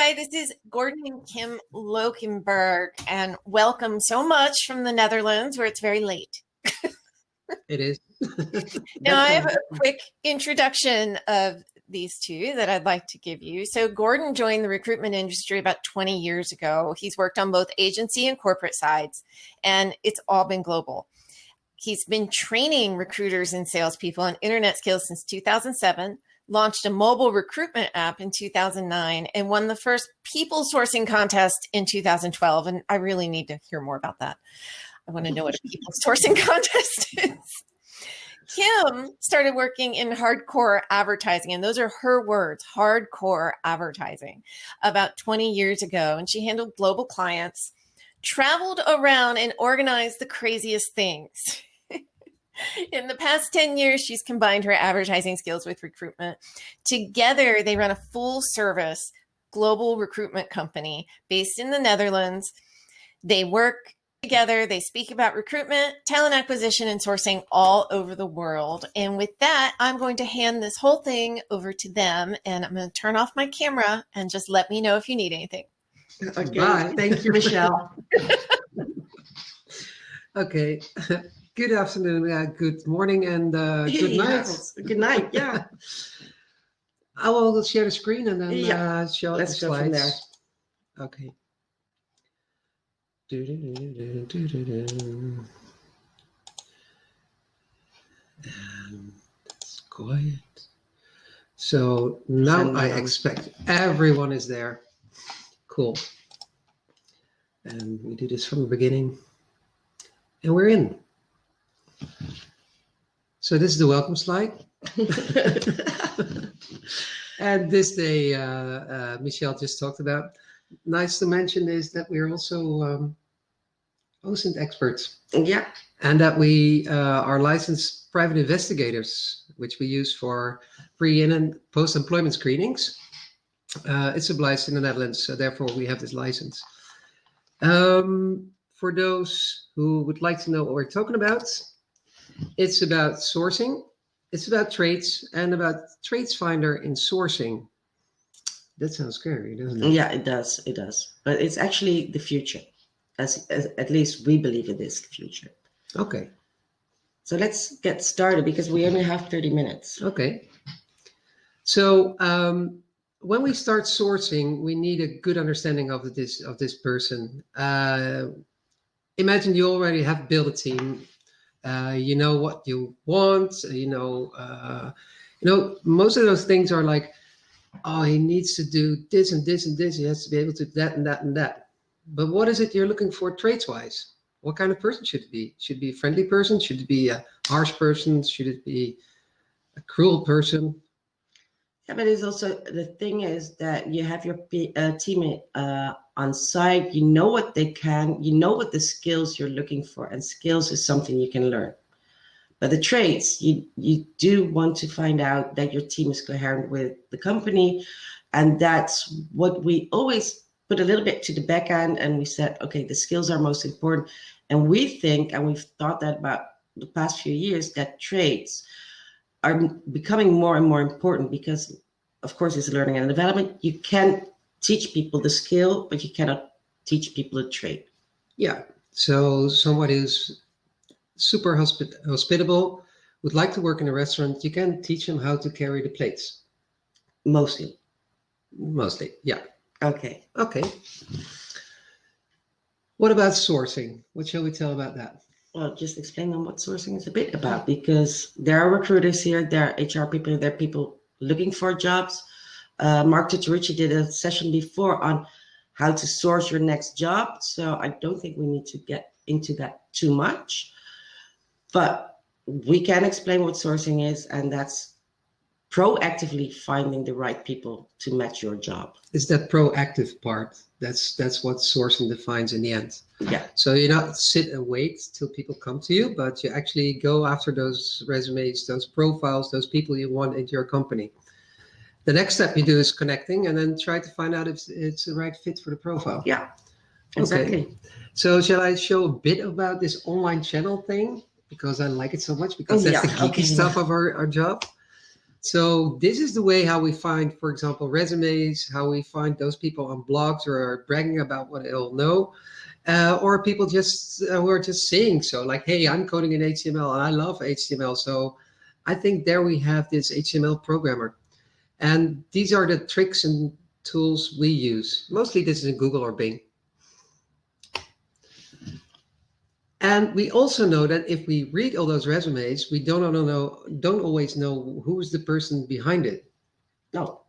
Hi, this is Gordon and Kim Lokenberg, and welcome so much from the Netherlands, where it's very late. It is. Now, I have a quick introduction of these two that I'd like to give you. So Gordon joined the recruitment industry about 20 years ago. He's worked on both agency and corporate sides, and it's all been global. He's been training recruiters and salespeople on internet skills since 2007, launched a mobile recruitment app in 2009, and won the first people sourcing contest in 2012. And I really need to hear more about that. I want to know what a people sourcing contest is. Kim started working in hardcore advertising, and those are her words, hardcore advertising, about 20 years ago. And she handled global clients, traveled around, and organized the craziest things. In the past 10 years, she's combined her advertising skills with recruitment. Together, they run a full-service global recruitment company based in the Netherlands. They work together. They speak about recruitment, talent acquisition, and sourcing all over the world. And with that, I'm going to hand this whole thing over to them, and I'm going to turn off my camera and just let me know if you need anything. Okay. Bye. Thank you, Michelle. Okay. Good afternoon, good morning, and good night. Good night, yeah. I will share the screen and then show Let's the go from slides. there. Okay. And it's quiet. So now I expect everyone is there. Cool. And we do this from the beginning. And we're in. So this is the welcome slide. And this day, Michelle just talked about. Nice to mention is that we're also OSINT experts. Yeah. And that we are licensed private investigators, which we use for pre- and post-employment screenings. It's obliged in the Netherlands, so therefore we have this license. For those who would like to know what we're talking about, it's about sourcing, it's about traits, and about Traitsfinder in sourcing. That sounds scary, doesn't it? Yeah, it does. It does. But it's actually the future. As at least we believe it is the future. Okay. So let's get started because we only have 30 minutes. Okay. So when we start sourcing, we need a good understanding of this person. Imagine you already have built a team. You know what you want. Most of those things are like, oh, he needs to do this and this and this. He has to be able to do that and that and that. But what is it you're looking for traits-wise? What kind of person should it be? Should it be a friendly person? Should it be a harsh person? Should it be a cruel person? Yeah, but it's also, the thing is that you have your teammate on site, you know what they can, you know what the skills you're looking for, and skills is something you can learn. But the traits, you do want to find out that your team is coherent with the company, and that's what we always put a little bit to the back end, and we said, okay, the skills are most important. And we think, and we've thought that about the past few years, that traits are becoming more and more important because, of course, it's learning and development. You can teach people the skill, but you cannot teach people a trait. Yeah. So somebody who's super hospitable, would like to work in a restaurant, you can teach them how to carry the plates. Mostly, yeah. Okay. What about sourcing? What shall we tell about that? Well, just explain them what sourcing is a bit about, because there are recruiters here, there are HR people, there are people looking for jobs. Mark Tutorici did a session before on how to source your next job. So I don't think we need to get into that too much, but we can explain what sourcing is, and that's proactively finding the right people to match your job. It's that proactive part. That's what sourcing defines in the end. Yeah. So you not sit and wait till people come to you, but you actually go after those resumes, those profiles, those people you want into your company. The next step you do is connecting, and then try to find out if it's the right fit for the profile. Yeah, exactly. Okay. So shall I show a bit about this online channel thing? Because I like it so much, because that's the geeky stuff of our job. So this is the way how we find, for example, resumes, how we find those people on blogs or are bragging about what they all know, or people just who are just saying so, like, hey, I'm coding in HTML and I love HTML. So I think there we have this HTML programmer. And these are the tricks and tools we use. Mostly this is in Google or Bing. And we also know that if we read all those resumes, we don't always know who's the person behind it. No.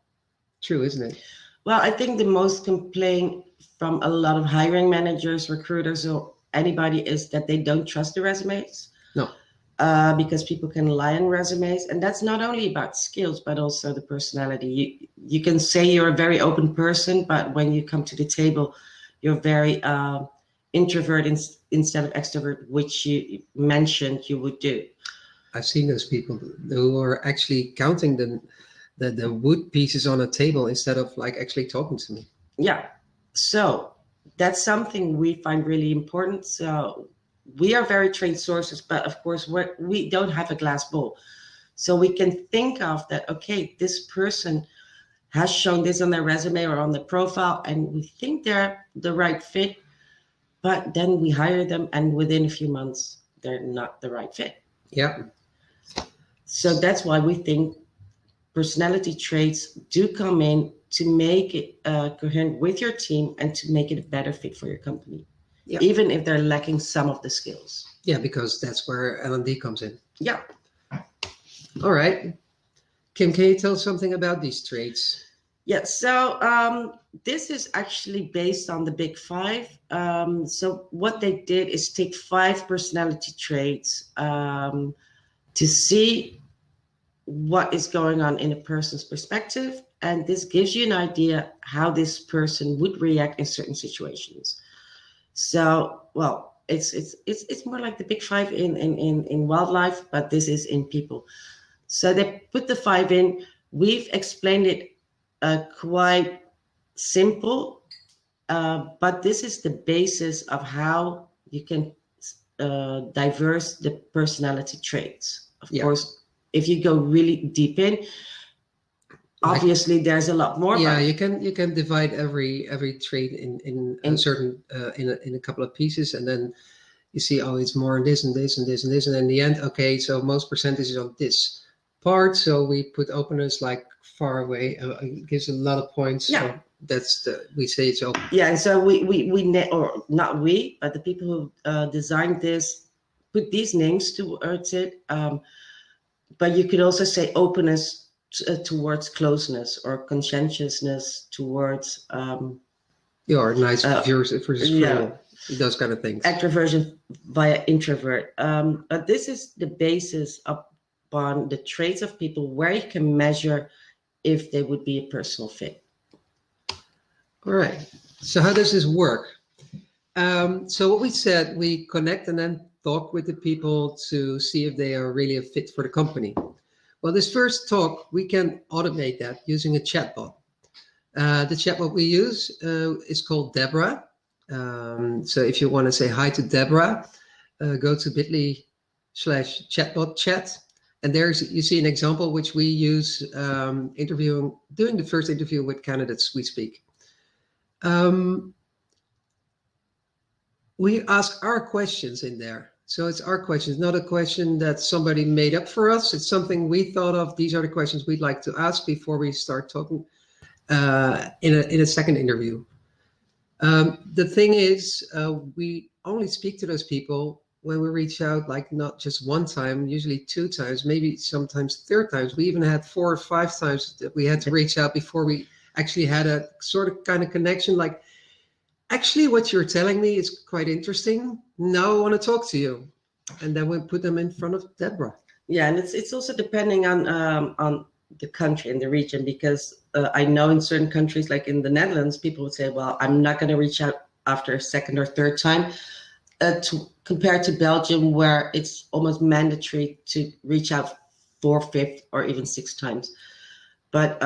True, isn't it? Well, I think the most complaint from a lot of hiring managers, recruiters, or anybody is that they don't trust the resumes. No. Because people can lie on resumes. And that's not only about skills, but also the personality. You can say you're a very open person, but when you come to the table, you're very introvert instead of extrovert, which you mentioned you would do. I've seen those people who are actually counting the wood pieces on a table instead of like actually talking to me. Yeah. So that's something we find really important. So we are very trained sources, but of course we don't have a glass bowl. So we can think of that, okay, this person has shown this on their resume or on the profile, and we think they're the right fit, but then we hire them and within a few months, they're not the right fit. Yeah. So that's why we think personality traits do come in to make it coherent with your team and to make it a better fit for your company. Yeah. Even if they're lacking some of the skills. Yeah, because that's where L&D comes in. Yeah. All right. Kim, can you tell us something about these traits? Yeah, so this is actually based on the Big Five. So what they did is take 5 personality traits to see what is going on in a person's perspective. And this gives you an idea how this person would react in certain situations. So, well, it's more like the Big Five in wildlife, but this is in people. So they put the 5 in. We've explained it quite simple, but this is the basis of how you can diverse the personality traits. Of course, if you go really deep in, obviously there's a lot more. Yeah, you can divide every trait in a certain in a couple of pieces, and then you see, oh, it's more on this and this and this and this, and in the end, okay, so most percentage is on this part, so we put openness like far away. It gives a lot of points. Yeah, so we say it's open. Yeah, and so we or not we, but the people who designed this put these names towards it. But you could also say openness towards closeness, or conscientiousness towards or nice versus cruel, those kind of things. Extroversion via introvert. But this is the basis upon the traits of people where you can measure if they would be a personal fit. All right. So how does this work? So what we said, we connect and then talk with the people to see if they are really a fit for the company. Well, this first talk, we can automate that using a chatbot. The chatbot we use is called Deborah. So if you want to say hi to Deborah, go to bit.ly/chatbot chat. And there's, you see an example which we use doing the first interview with candidates we speak. We ask our questions in there. So it's our questions, not a question that somebody made up for us. It's something we thought of. These are the questions we'd like to ask before we start talking in a second interview. The thing is, we only speak to those people when we reach out, like not just one time, usually 2 times, maybe sometimes 3rd times. We even had 4 or 5 times that we had to reach out before we actually had a sort of kind of connection. Like, actually, what you're telling me is quite interesting. Now I want to talk to you. And then we put them in front of Deborah. Yeah, and it's also depending on the country and the region, because I know in certain countries, like in the Netherlands, people would say, well, I'm not going to reach out after a 2nd or 3rd time. Compared to Belgium, where it's almost mandatory to reach out 4th, 5th, or even 6th times. But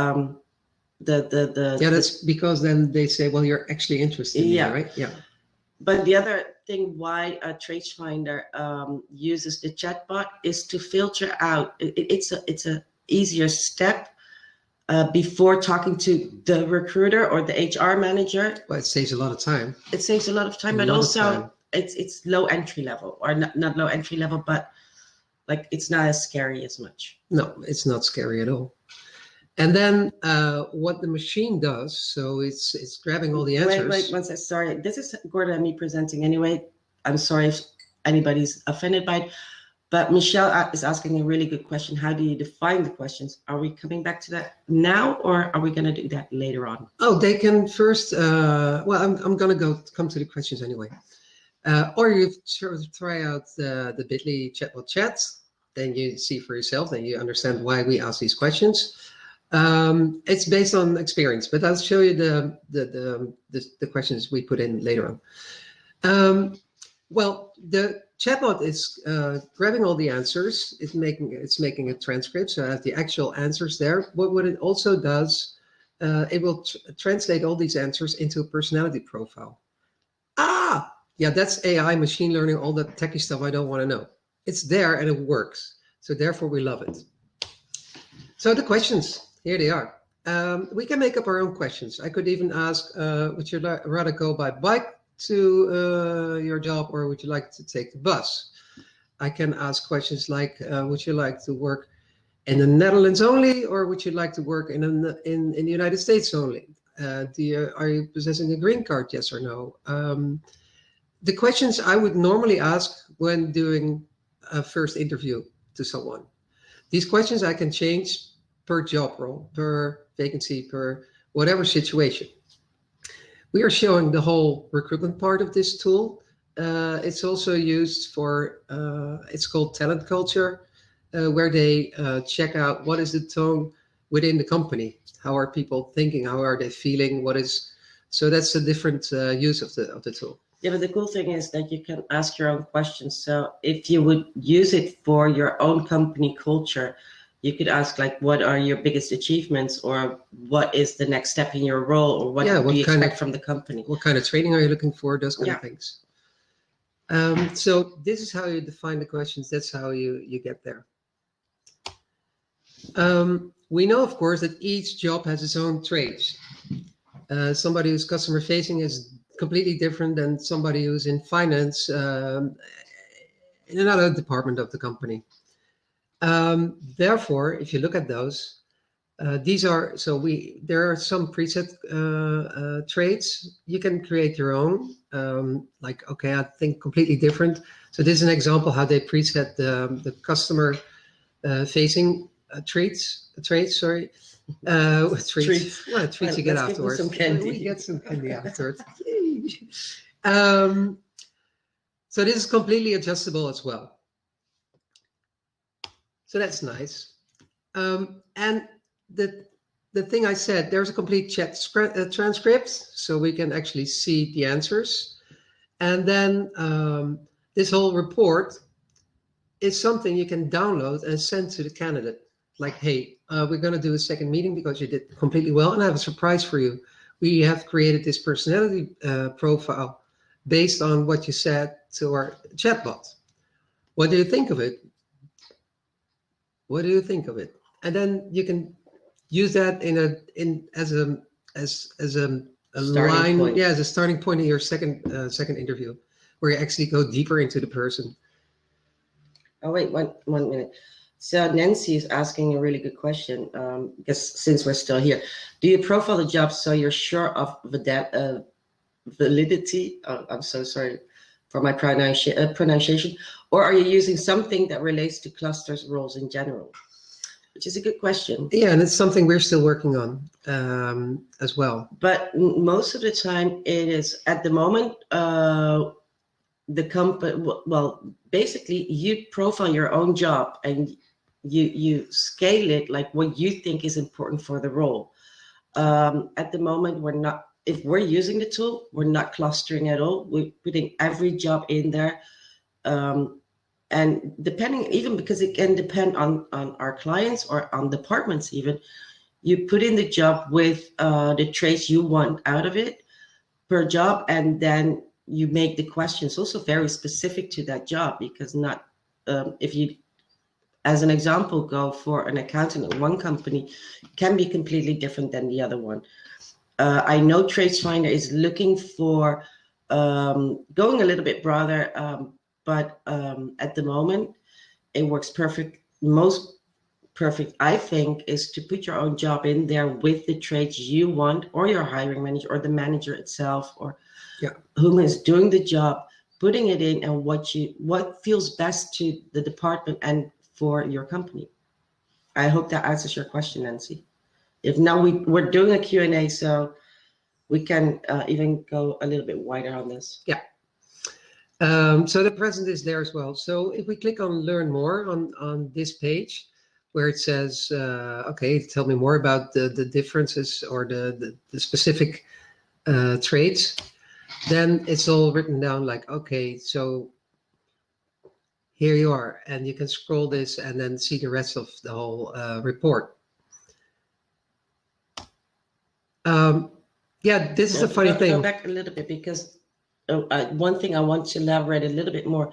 that's because then they say, well, you're actually interested in me, right? Yeah. But the other thing why Traitsfinder uses the chatbot is to filter out. It's easier step before talking to the recruiter or the HR manager. Well, it saves a lot of time. It saves a lot of time, but also it's low entry level, or not low entry level, but like it's not as scary as much. No, it's not scary at all. And then what the machine does, so it's grabbing all the answers. Wait, one second. Sorry, this is Gordon and me presenting anyway. I'm sorry if anybody's offended by it, but Michelle is asking a really good question. How do you define the questions? Are we coming back to that now, or are we going to do that later on? Oh, they can first. Well, I'm going to come to the questions anyway. Or you try out the Bitly chatbot chat. Then you see for yourself. Then you understand why we ask these questions. It's based on experience, but I'll show you the questions we put in later on. Well, the chatbot is grabbing all the answers. It's making a transcript, so I have the actual answers there. What it also does, it will translate all these answers into a personality profile. Ah, yeah, that's AI, machine learning, all the techy stuff I don't want to know. It's there and it works, so therefore we love it. So the questions. Here they are. We can make up our own questions. I could even ask, would you rather go by bike to your job, or would you like to take the bus? I can ask questions like, would you like to work in the Netherlands only, or would you like to work in the United States only? Are you possessing a green card, yes or no? The questions I would normally ask when doing a first interview to someone. These questions I can change per job role, per vacancy, per whatever situation. We are showing the whole recruitment part of this tool. It's also used for, it's called talent culture, where they check out what is the tone within the company. How are people thinking? How are they feeling? So that's a different use of the tool. Yeah, but the cool thing is that you can ask your own questions. So if you would use it for your own company culture, you could ask, like, what are your biggest achievements, or what is the next step in your role, or what do you expect from the company? What kind of training are you looking for? Those kind of things. So this is how you define the questions. That's how you get there. We know, of course, that each job has its own traits. Somebody who's customer facing is completely different than somebody who's in finance in another department of the company. Therefore, if you look at those, there are some preset traits. You can create your own, like, okay, I think completely different. So this is an example how they preset the customer facing traits. Sorry, treats. Well, treats you get afterwards. Some candy. We get some candy afterwards. So this is completely adjustable as well. So that's nice. And the thing I said, there's a complete chat transcript, so we can actually see the answers. And then this whole report is something you can download and send to the candidate. Like, hey, we're going to do a second meeting because you did completely well, and I have a surprise for you. We have created this personality profile based on what you said to our chatbot. What do you think of it? What do you think of it? And then you can use that as a line, point. Yeah, as a starting point in your second interview, where you actually go deeper into the person. Oh wait, one minute. So Nancy is asking a really good question. Because since we're still here, do you profile the job so you're sure of the validity? I'm so sorry for my pronunciation. Or are you using something that relates to clusters roles in general? Which is a good question. Yeah, and it's something we're still working on as well. But most of the time it is, at the moment, the company, well, basically you profile your own job and you scale it like what you think is important for the role. At the moment, we're not, if we're using the tool, we're not clustering at all. We're putting every job in there. And depending, even because it can depend on our clients or on departments even, you put in the job with the traits you want out of it per job, and then you make the questions also very specific to that job, because not, if you as an example go for an accountant at one company can be completely different than the other one. I know Traitsfinder is looking for going a little bit broader, but at the moment it works perfect. Most perfect, I think, is to put your own job in there with the traits you want, or your hiring manager, or the manager itself, or whom is doing the job, putting it in, and what feels best to the department and for your company. I hope that answers your question, Nancy. If not, we're doing a Q&A, so we can even go a little bit wider on this. Yeah. So the present is there as well. So if we click on learn more on this page, where it says, okay, tell me more about the differences or the specific traits, then it's all written down like, okay, so here you are, and you can scroll this and then see the rest of the whole report. Yeah, this is a funny thing. Go back a little bit, because one thing I want to elaborate a little bit more.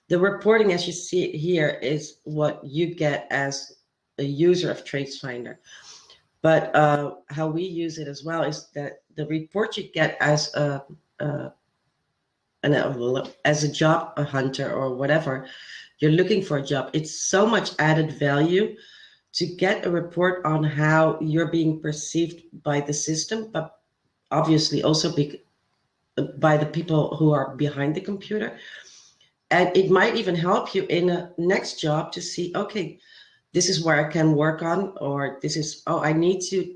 The reporting, as you see it here, is what you get as a user of Traitsfinder. But how we use it as well is that the report you get as a job hunter or whatever, you're looking for a job. It's so much added value to get a report on how you're being perceived by the system, but obviously also by the people who are behind the computer. And it might even help you in a next job to see, okay, this is where I can work on, or this is, oh, I need to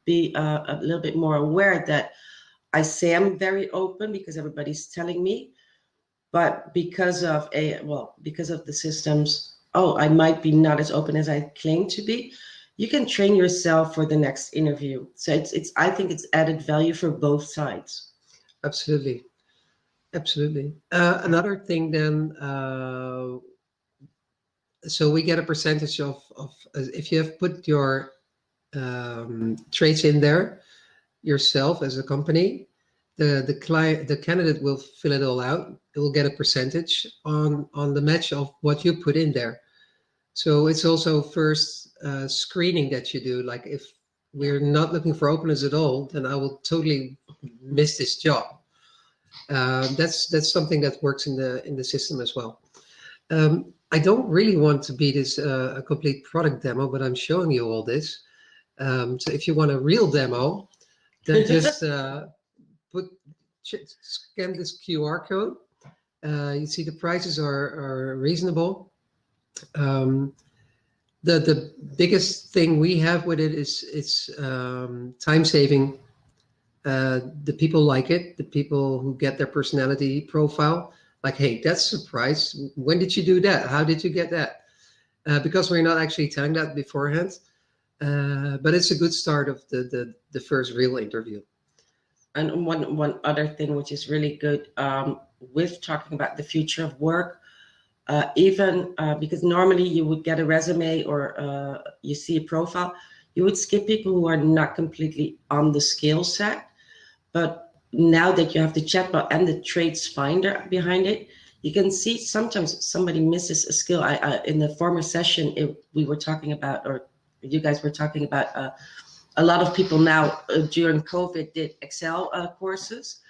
be a little bit more aware that I say I'm very open because everybody's telling me, but because of the systems, oh, I might be not as open as I claim to be. You can train yourself for the next interview. So I think it's added value for both sides. Absolutely. Absolutely. Another thing then, so we get a percentage of if you have put your traits in there yourself as a company, the candidate will fill it all out. It will get a percentage on the match of what you put in there. So it's also first screening that you do. Like if we're not looking for openness at all, then I will totally miss this job. That's something that works in the system as well. I don't really want to be this a complete product demo, but I'm showing you all this. So if you want a real demo, then just scan this QR code. You see the prices are reasonable. The biggest thing we have with it is it's time saving. The people like it. The people who get their personality profile, like, hey, that's a surprise. When did you do that? How did you get that? Because we're not actually telling that beforehand. But it's a good start of the first real interview. And one other thing which is really good with talking about the future of work, because normally you would get a resume or you see a profile, you would skip people who are not completely on the skill set. But now that you have the chatbot and the Traitsfinder behind it, you can see sometimes somebody misses a skill. In the former session, we were talking about, or you guys were talking about, a lot of people now during COVID did Excel courses.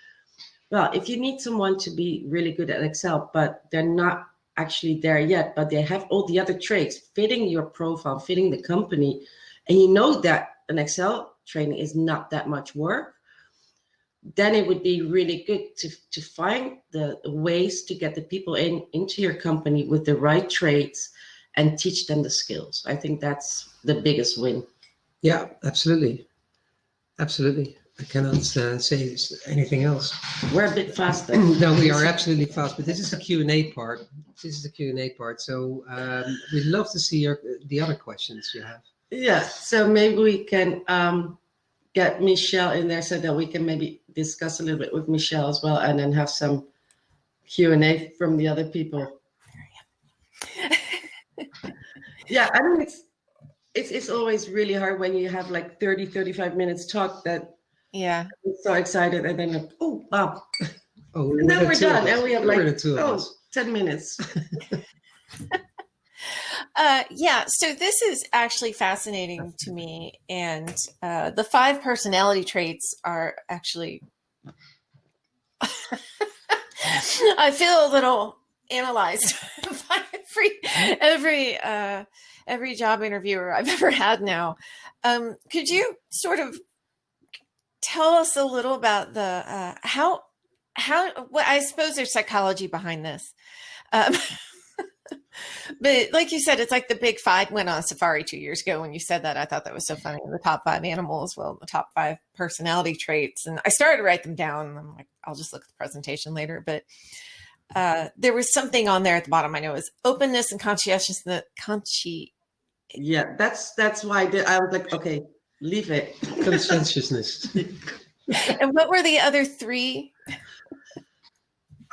Well, if you need someone to be really good at Excel, but they're not actually there yet, but they have all the other traits fitting your profile, fitting the company, and you know that an Excel training is not that much work, then it would be really good to find the ways to get the people into your company with the right traits and teach them the skills. I think that's the biggest win. Yeah, absolutely. Absolutely. I cannot say anything else. We're a bit faster. No, we are absolutely fast, but this is the Q&A part. So we'd love to see the other questions you have. Yeah, so maybe we can get Michelle in there so that we can maybe discuss a little bit with Michelle as well, and then have some Q&A from the other people. Yeah, I mean, it's always really hard when you have like 35 minutes talk that I'm so excited, and then like, oh, wow. Oh, and then we're done, and we have like 10 10 minutes. Yeah, so this is actually fascinating to me. And the 5 personality traits are actually, I feel a little analyzed by every job interviewer I've ever had now. Could you sort of tell us a little about the how well, I suppose there's psychology behind this. Um, But like you said, it's like the big 5 went on safari 2 years ago. When you said that, I thought that was so funny. The top 5 animals, well, the top 5 personality traits. And I started to write them down. And I'm like, I'll just look at the presentation later. But there was something on there at the bottom. I know it was openness and conscientiousness. Yeah, that's why I was like, okay, leave it. Conscientiousness. And what were the other 3?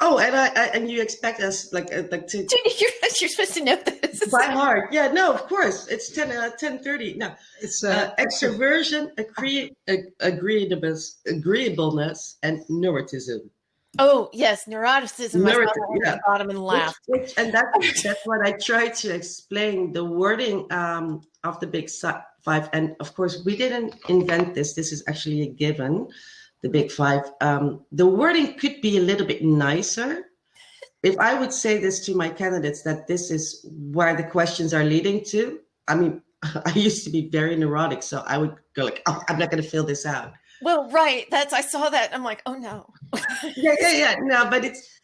Oh, and you expect us like to You're supposed to know this by heart. Yeah, no, of course. It's 10:30. No, It's extroversion, agreeableness, and neuroticism. Oh, yes, neuroticism. I saw that one at the bottom and laughed. And that's what I try to explain, the wording of the big 5. And of course, we didn't invent this. This is actually a given. The big 5. The wording could be a little bit nicer. If I would say this to my candidates, that this is where the questions are leading to. I mean, I used to be very neurotic, so I would go like, oh, I'm not going to fill this out. Well, right. I saw that. I'm like, oh no. Yeah. No, but it's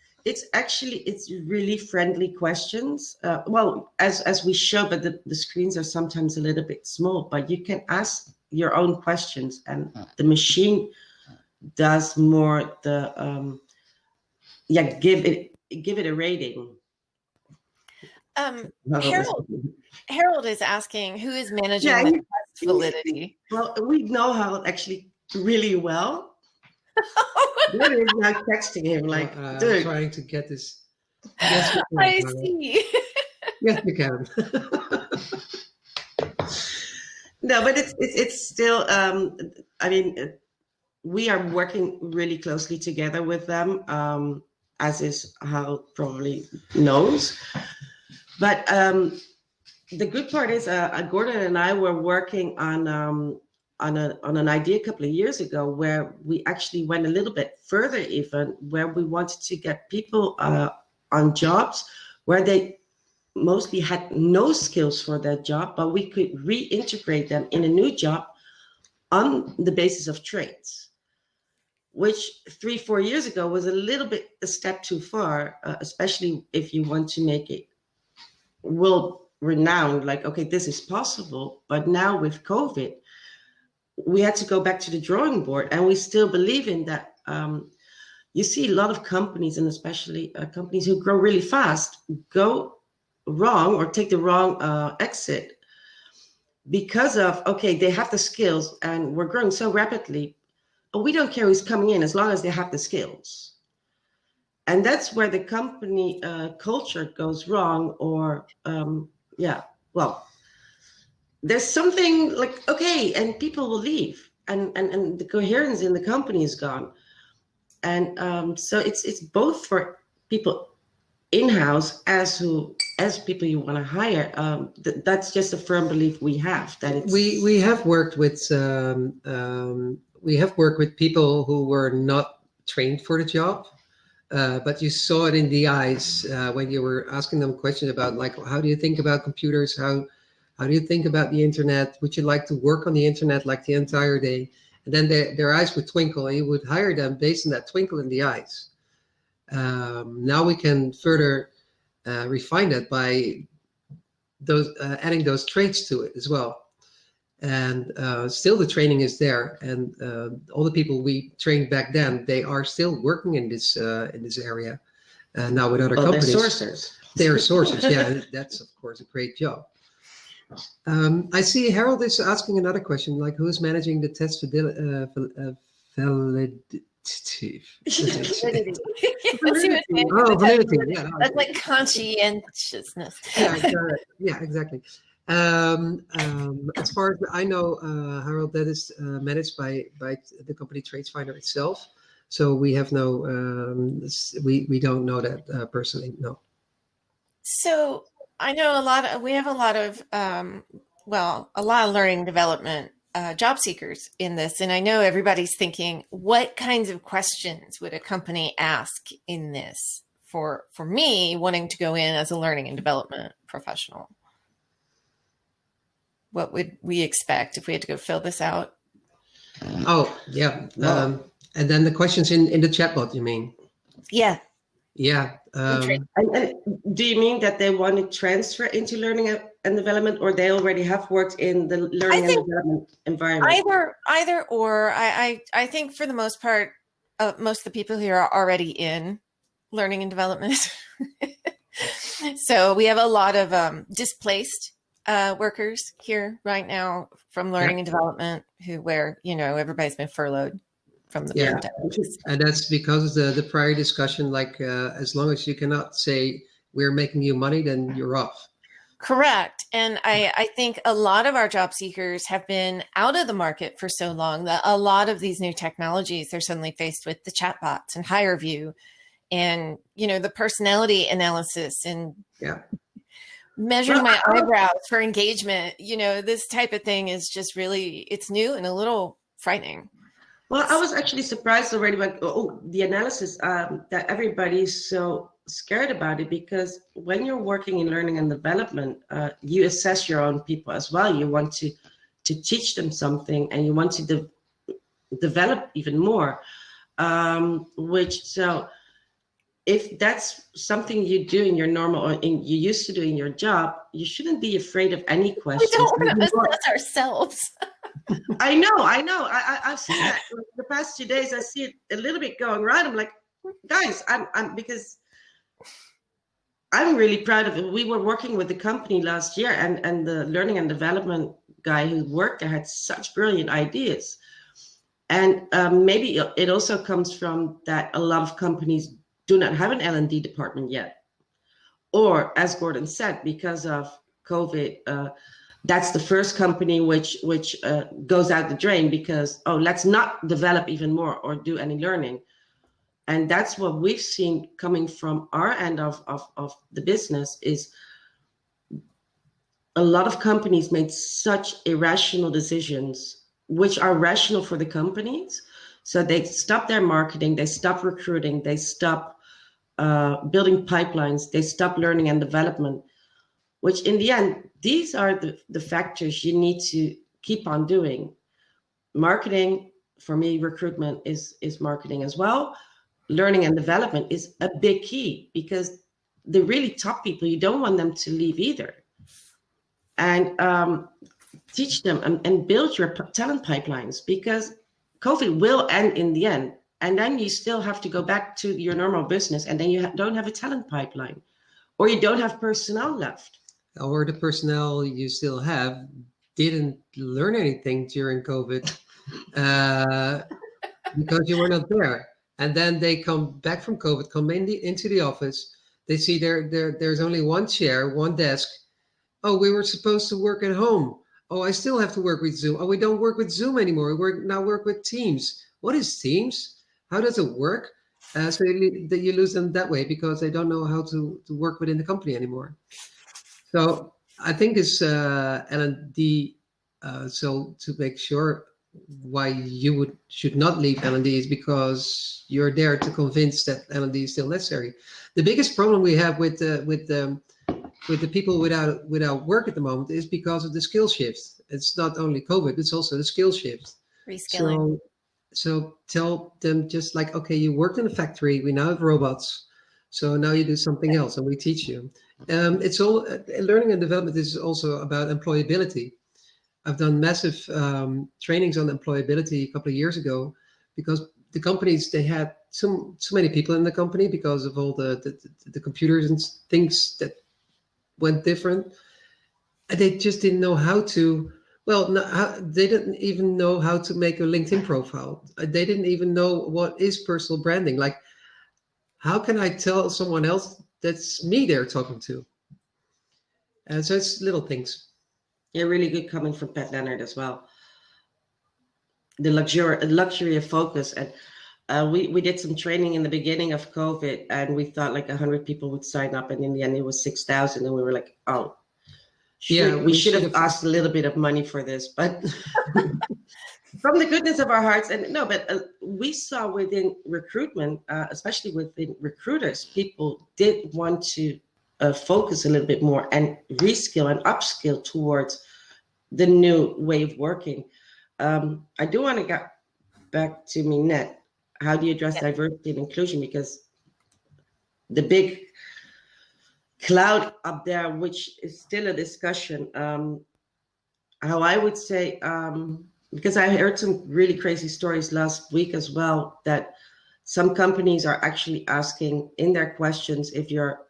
really friendly questions. Well, as we show, but the screens are sometimes a little bit small, but you can ask your own questions, and the machine does more the give it a rating. Harold is asking, who is managing the test validity? Well, we know Harold actually really well. What is now texting him like, dude? I'm trying to get this. Yes, I see. Yes, you can. No, but it's still. I mean, we are working really closely together with them, as is Harold probably knows. But the good part is, Gordon and I were working on an idea a couple of years ago where we actually went a little bit further, even where we wanted to get people on jobs where they mostly had no skills for that job, but we could reintegrate them in a new job on the basis of traits, which 3-4 years ago was a little bit a step too far, especially if you want to make it world renowned, like, okay, this is possible. But now with COVID, we had to go back to the drawing board, and we still believe in that. You see a lot of companies, and especially companies who grow really fast, go wrong or take the wrong exit because of, okay, they have the skills and we're growing so rapidly. We don't care who's coming in as long as they have the skills. And that's where the company culture goes wrong, or well, there's something like, okay, and people will leave, and the coherence in the company is gone. And so it's both for people in-house as people you want to hire. That's just a firm belief we have, that it's... We have worked with people who were not trained for the job, but you saw it in the eyes when you were asking them questions about, like, how do you think about computers? How do you think about the internet? Would you like to work on the internet like the entire day? And then their eyes would twinkle, and you would hire them based on that twinkle in the eyes. Now we can further refine that by those adding those traits to it as well. And still the training is there, and all the people we trained back then, they are still working in this area now with other companies. They're sourcers. They're sourcers, yeah. That's of course a great job. I see Harold is asking another question, like, who's managing the test validity? Validity. Yeah, that's like conscientiousness. Yeah, exactly. As far as I know, Harold, that is managed by the company Traitsfinder itself. So we have no, we don't know that personally. No. So I know we have a lot of, a lot of learning and development job seekers in this. And I know everybody's thinking, what kinds of questions would a company ask in this for me wanting to go in as a learning and development professional? What would we expect if we had to go fill this out? Oh, yeah. And then the questions in the chatbot, you mean? Yeah. Yeah. And do you mean that they want to transfer into learning and development, or they already have worked in the learning and development environment? Either or. I think for the most part, most of the people here are already in learning and development. So we have a lot of displaced workers here right now from learning and development where everybody's been furloughed from the pandemic. And that's because of the prior discussion, like as long as you cannot say we're making you money, then you're off. Correct. And I think a lot of our job seekers have been out of the market for so long that a lot of these new technologies, they're suddenly faced with the chatbots and HireVue and, the personality analysis and measuring my eyebrows for engagement. This type of thing is just really, it's new and a little frightening. Well, I was actually surprised already by the analysis that everybody's so scared about it, because when you're working in learning and development, you assess your own people as well. You want to teach them something, and you want to develop even more. So if that's something you do in your normal or you used to do in your job, you shouldn't be afraid of any questions. We don't want to assess ourselves. I know. I've seen that the past 2 days. I see it a little bit going right. I'm like, guys, because I'm really proud of it. We were working with the company last year, and the learning and development guy who worked there had such brilliant ideas. And maybe it also comes from that a lot of companies do not have an L&D department yet. Or, as Gordon said, because of COVID, that's the first company which goes out the drain because, let's not develop even more or do any learning. And that's what we've seen coming from our end of the business is a lot of companies made such irrational decisions, which are rational for the companies. So they stop their marketing, they stop recruiting, they stop building pipelines, they stop learning and development, which in the end, these are the factors you need to keep on doing. Marketing, for me, recruitment is marketing as well. Learning and development is a big key because the really top people, you don't want them to leave either. And teach them and build your talent pipelines, because COVID will end in the end. And then you still have to go back to your normal business, and then you don't have a talent pipeline, or you don't have personnel left. Or the personnel you still have didn't learn anything during COVID because you were not there. And then they come back from COVID, come into the office. They see there's only one chair, one desk. Oh, we were supposed to work at home. Oh, I still have to work with Zoom. Oh, we don't work with Zoom anymore. We now work with Teams. What is Teams? How does it work? So you lose them that way because they don't know how to work within the company anymore. So I think it's L&D. So to make sure why you should not leave L&D is because you're there to convince that L&D is still necessary. The biggest problem we have with the people without work at the moment is because of the skill shift. It's not only COVID, it's also the skill shift. Reskilling. So tell them just like, okay, you worked in a factory, we now have robots. So now you do something else and we teach you. It's all learning and development is also about employability. I've done massive trainings on employability a couple of years ago because the companies, they had so many people in the company because of all the computers and things that went different. And they just didn't know how to, they didn't even know how to make a LinkedIn profile. They didn't even know what is personal branding. Like, how can I tell someone else that's me they're talking to? And so it's little things. Yeah, really good coming from Pat Leonard as well. The luxury of focus. And We did some training in the beginning of COVID, and we thought like 100 people would sign up, and in the end it was 6,000, and we were like, oh, we should have asked a little bit of money for this, but from the goodness of our hearts. And no, but we saw within recruitment, especially within recruiters, people did want to focus a little bit more and reskill and upskill towards the new way of working. I do want to get back to Minette. How do you address diversity and inclusion? Because the big cloud up there, which is still a discussion, how I would say, because I heard some really crazy stories last week as well, that some companies are actually asking in their questions if you're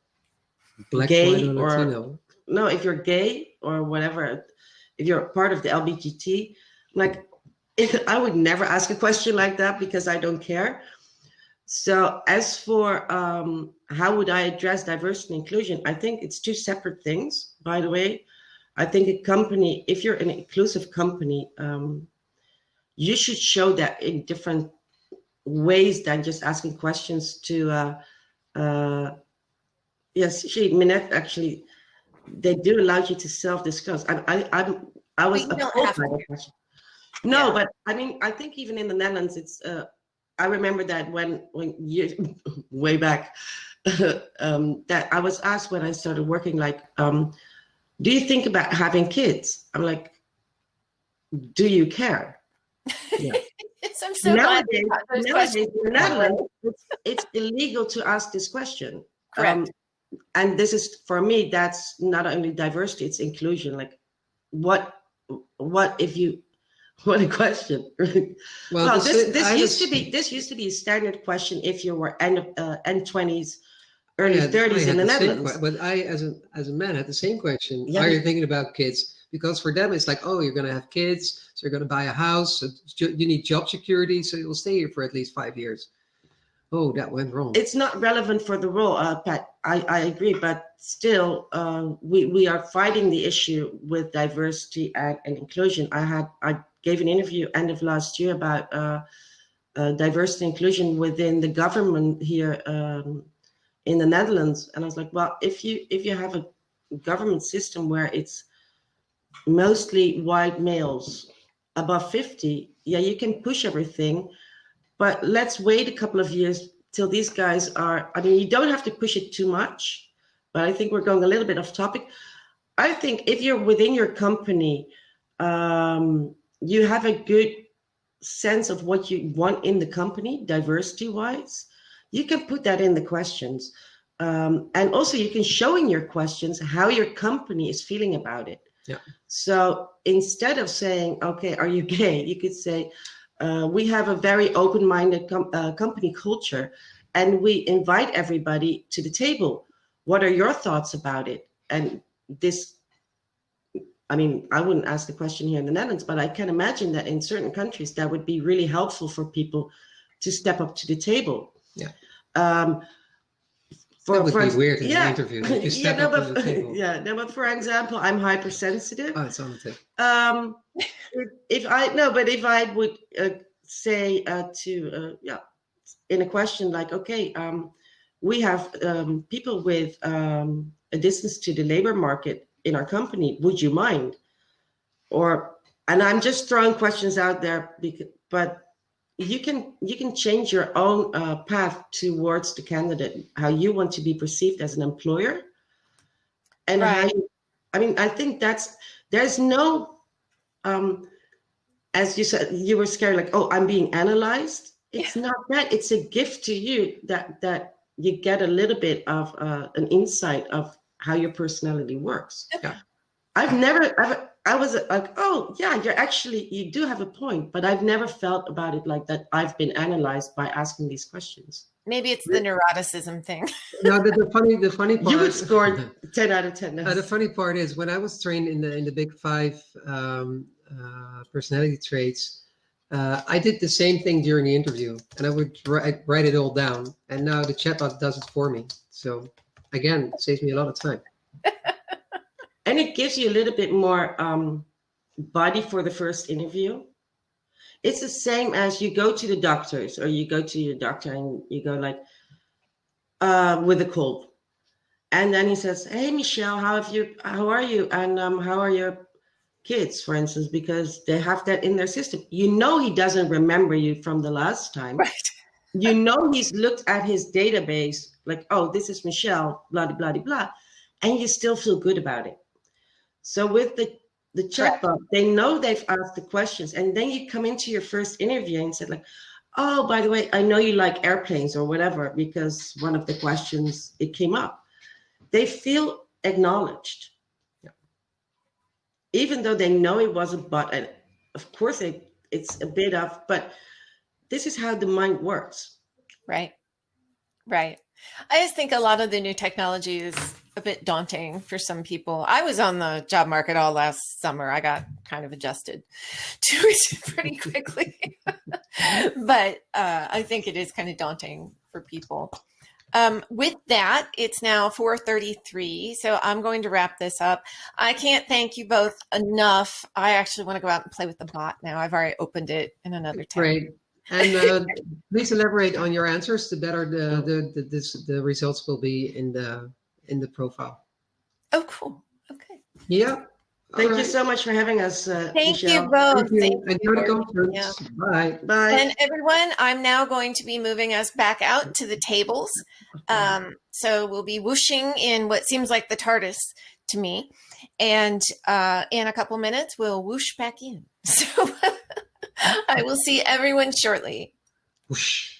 Black, gay white, or Latino. No, if you're gay or whatever, if you're part of the LGBT, like, I would never ask a question like that because I don't care. So as for how would I address diversity and inclusion, I think it's two separate things, by the way. I think a company, if you're an inclusive company, you should show that in different ways than just asking questions to, yes, Minette, actually, they do allow you to self-disclose. I was appalled by the question. No, but I mean, I think even in the Netherlands, it's, I remember that when you, way back, that I was asked when I started working, like, do you think about having kids? I'm like, do you care? Yeah. I'm so nowadays in the Netherlands, it's illegal to ask this question. Correct. And this is, for me, that's not only diversity, it's inclusion. Like, what if you, what a question. Well, this used to be a standard question if you were end 20s, early 30s in the Netherlands. But I, as a man, had the same question. Yeah. Are you thinking about kids? Because for them, it's like, oh, you're going to have kids, so you're going to buy a house. So you need job security, so you'll stay here for at least 5 years. Oh, that went wrong. It's not relevant for the role, Pat. I agree, but still, we are fighting the issue with diversity and inclusion. I gave an interview end of last year about diversity and inclusion within the government here in the Netherlands, and I was like, well, if you have a government system where it's mostly white males above 50, yeah, you can push everything. But let's wait a couple of years till these guys are, I mean, you don't have to push it too much, but I think we're going a little bit off topic. I think if you're within your company, you have a good sense of what you want in the company, diversity-wise, you can put that in the questions. And also you can show in your questions how your company is feeling about it. Yeah. So instead of saying, okay, are you gay? You could say, we have a very open-minded company culture, and we invite everybody to the table. What are your thoughts about it? And this, I mean, I wouldn't ask the question here in the Netherlands, but I can imagine that in certain countries that would be really helpful for people to step up to the table. Yeah. That would be weird in an interview. You step up to the table. Yeah, no, but for example, I'm hypersensitive. Oh, it's on the table. If I would say in a question like, okay, we have people with a distance to the labor market in our company. Would you mind? And I'm just throwing questions out there, but you can change your own path towards the candidate, how you want to be perceived as an employer, and right. I think there's no, as you said, you were scared, like, oh, I'm being analyzed. It's not that. It's a gift to you that you get a little bit of an insight of how your personality works. Okay. I was like, oh yeah, you do have a point, but I've never felt about it like that. I've been analyzed by asking these questions. Maybe it's the neuroticism thing. No, the funny part. You would score 10 out of 10. The funny part is when I was trained in the big 5 personality traits, I did the same thing during the interview, and I would write it all down. And now the chatbot does it for me. So again, it saves me a lot of time. And it gives you a little bit more body for the first interview. It's the same as you go to the doctors, or you go to your doctor and you go like, with a cold. And then he says, "Hey, Michelle, how are you? And how are your kids," for instance, because they have that in their system. You know, he doesn't remember you from the last time. Right. You know, he's looked at his database like, "Oh, this is Michelle, blah, blah, blah, blah," and you still feel good about it. So with the chatbot, they know they've asked the questions, and then you come into your first interview and said like, "Oh, by the way, I know you like airplanes or whatever," because one of the questions, it came up. They feel acknowledged. Yeah. Even though they know it was a bot, and of course it's a bit of, but this is how the mind works. Right. Right. I just think a lot of the new technology is a bit daunting for some people. I was on the job market all last summer. I got kind of adjusted to it pretty quickly. But I think it is kind of daunting for people. With that, it's now 4:33, so I'm going to wrap this up. I can't thank you both enough. I actually want to go out and play with the bot now. I've already opened it in another tab. Great. And please elaborate on your answers. The better the results will be in the profile. Oh, cool. Okay. Yeah. Thank you so much for having us, Thank Michelle. you both. Thank you. Thank you. Enjoy the conference. Yeah. Bye. Bye. And everyone, I'm now going to be moving us back out to the tables. So we'll be whooshing in what seems like the TARDIS to me. And in a couple minutes, we'll whoosh back in. So I will see everyone shortly. Whoosh.